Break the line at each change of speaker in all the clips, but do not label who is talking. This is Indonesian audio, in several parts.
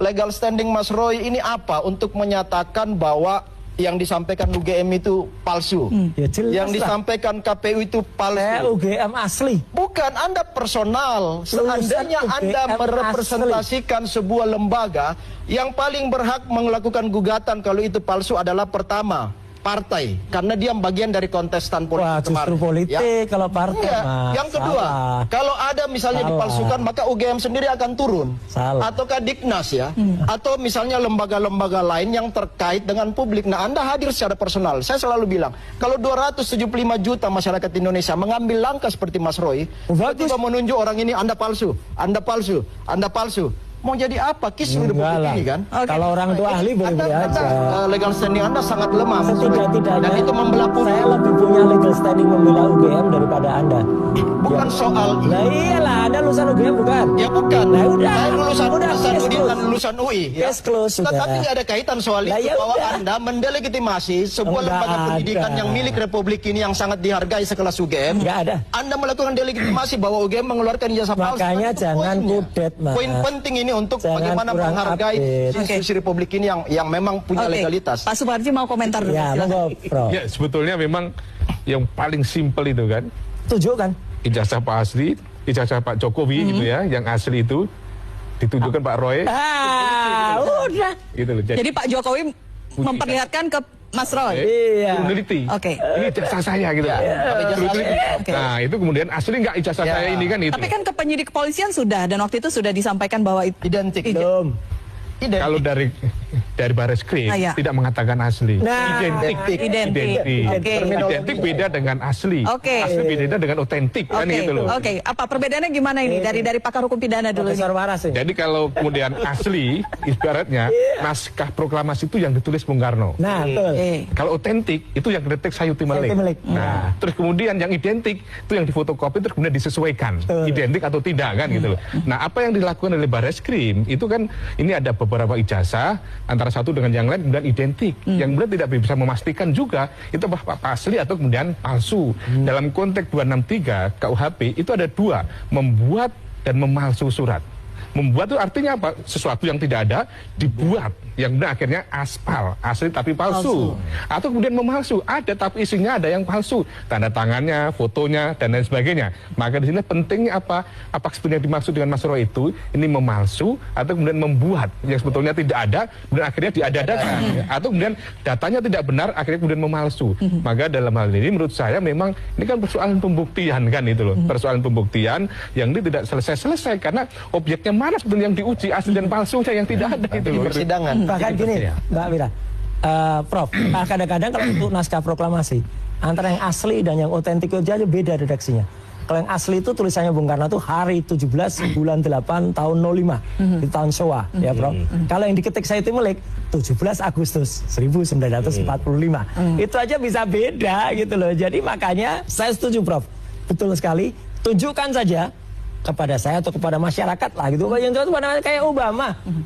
legal standing Mas Roy ini apa untuk menyatakan bahwa yang disampaikan UGM itu palsu,
Ya,
yang disampaikan KPU itu palsu.
UGM asli.
Bukan, Anda personal. Seandainya Anda
UGM
merepresentasikan sebuah lembaga, yang paling berhak melakukan gugatan kalau itu palsu adalah pertama partai, karena dia bagian dari kontestan politik.
Wah, justru politik kalau partai.
Yang kedua, kalau ada misalnya dipalsukan, maka UGM sendiri akan turun. Ataukah Diknas ya, atau misalnya lembaga-lembaga lain yang terkait dengan publik. Nah, Anda hadir secara personal. Saya selalu bilang, kalau 275 juta masyarakat Indonesia mengambil langkah seperti Mas Roy, tiba menunjuk orang ini Anda palsu, Anda palsu, Anda palsu. Mau jadi apa kisah republik ini kan?
Kalau orang tua ahli boleh aja.
Legal standing Anda sangat lemah.
Setidak-tidaknya
dan itu membelah publik.
Saya lebih punya legal standing membela UGM daripada Anda.
Bukan soal.
Nah iyalah, Anda lulusan UGM bukan?
Ya bukan.
Nah udah.
Saya lulusan UDI dan lulusan UI.
Case close sudah.
Tetapi tidak ada kaitan soal itu bahwa Anda mendelegitimasi sebuah lembaga pendidikan yang milik republik ini yang sangat dihargai sekelas UGM.
Enggak ada.
Anda melakukan delegitimasi bahwa UGM mengeluarkan ijazah palsu.
Makanya jangan kudet, Mas.
Poin penting ini untuk bagaimana menghargai institusi republik ini yang memang punya legalitas.
Pak Suparji mau komentar dulu.
Ya, monggo, Bro.
Ya, sebetulnya memang yang paling simpel itu kan.
Tunjukkan.
Ijazah Pak Asli, ijazah Pak Jokowi gitu ya, yang asli itu ditunjukkan Pak Roy.
Udah.
Gitu loh.
Jadi Pak Jokowi memperlihatkan ke Mas Roy.
Iya.
Meneliti.
Oke.
Ini ijazah saya gitu. Nah, itu kemudian asli nggak ijazah saya ini kan itu.
Tapi kan ke penyidik kepolisian sudah, dan waktu itu sudah disampaikan bahwa itu
identik.
Belum.
Kalau dari Barreskrim tidak mengatakan asli.
Nah,
identik.
Identik beda dengan asli. Asli beda dengan otentik kan gitu loh.
Oke, apa perbedaannya gimana ini dari pakar hukum pidana dulu?
Jadi kalau kemudian asli ibaratnya naskah proklamasi itu yang ditulis Bung Karno.
Nah, betul.
Kalau otentik itu yang didetek Sayuti Melik. Nah, terus kemudian yang identik itu yang difotokopi terus kemudian disesuaikan identik atau tidak kan gitu loh. Nah, apa yang dilakukan oleh Barreskrim itu kan ini ada beberapa ijazah antara satu dengan yang lain kemudian identik. Yang kemudian tidak bisa memastikan juga itu apa asli atau kemudian palsu. Dalam konteks 263 KUHP itu ada dua, membuat dan memalsu surat. Membuat itu artinya apa? Sesuatu yang tidak ada dibuat, yang benar akhirnya aspal, asli tapi palsu. Atau kemudian memalsu, ada tapi isinya ada yang palsu, tanda tangannya, fotonya dan lain sebagainya. Maka di sini pentingnya apa? Apa sebetulnya dimaksud dengan Mas Roy itu? Ini memalsu atau kemudian membuat yang sebetulnya tidak ada, kemudian akhirnya diada-adakan. Atau kemudian datanya tidak benar, akhirnya kemudian memalsu. Maka dalam hal ini menurut saya memang ini kan persoalan pembuktian kan itu loh, persoalan pembuktian yang ini tidak selesai-selesai karena objeknya mana sebetulnya yang diuji asli dan palsunya yang tidak ada itu loh.
Persidangan.
Bahkan gini, Mbak Mira, Prof, kadang-kadang kalau untuk naskah proklamasi antara yang asli dan yang otentik itu aja beda redaksinya. Kalau yang asli itu tulisannya Bung Karno itu hari 17 bulan 8 tahun 05 di tahun Showa, ya Prof. Kalau yang diketik Sayuti Melik 17 Agustus 1945 itu aja bisa beda gitu loh. Jadi makanya saya setuju Prof, betul sekali. Tunjukkan saja kepada saya atau kepada masyarakat lah gitu. Yang jelas kayak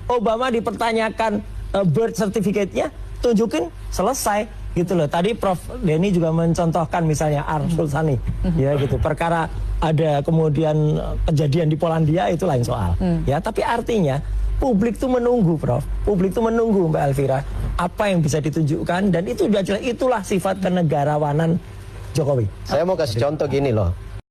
Obama dipertanyakan birth certificate-nya, tunjukin selesai gitu loh. Tadi Prof Denny juga mencontohkan misalnya Arsul Sani ya gitu. Perkara ada kemudian kejadian di Polandia itu lain soal. Ya, tapi artinya publik tuh menunggu Prof. Publik tuh menunggu Mbak Elvira apa yang bisa ditunjukkan dan itu sudah jelas itulah sifat kenegarawanan Jokowi.
Saya mau kasih contoh gini loh.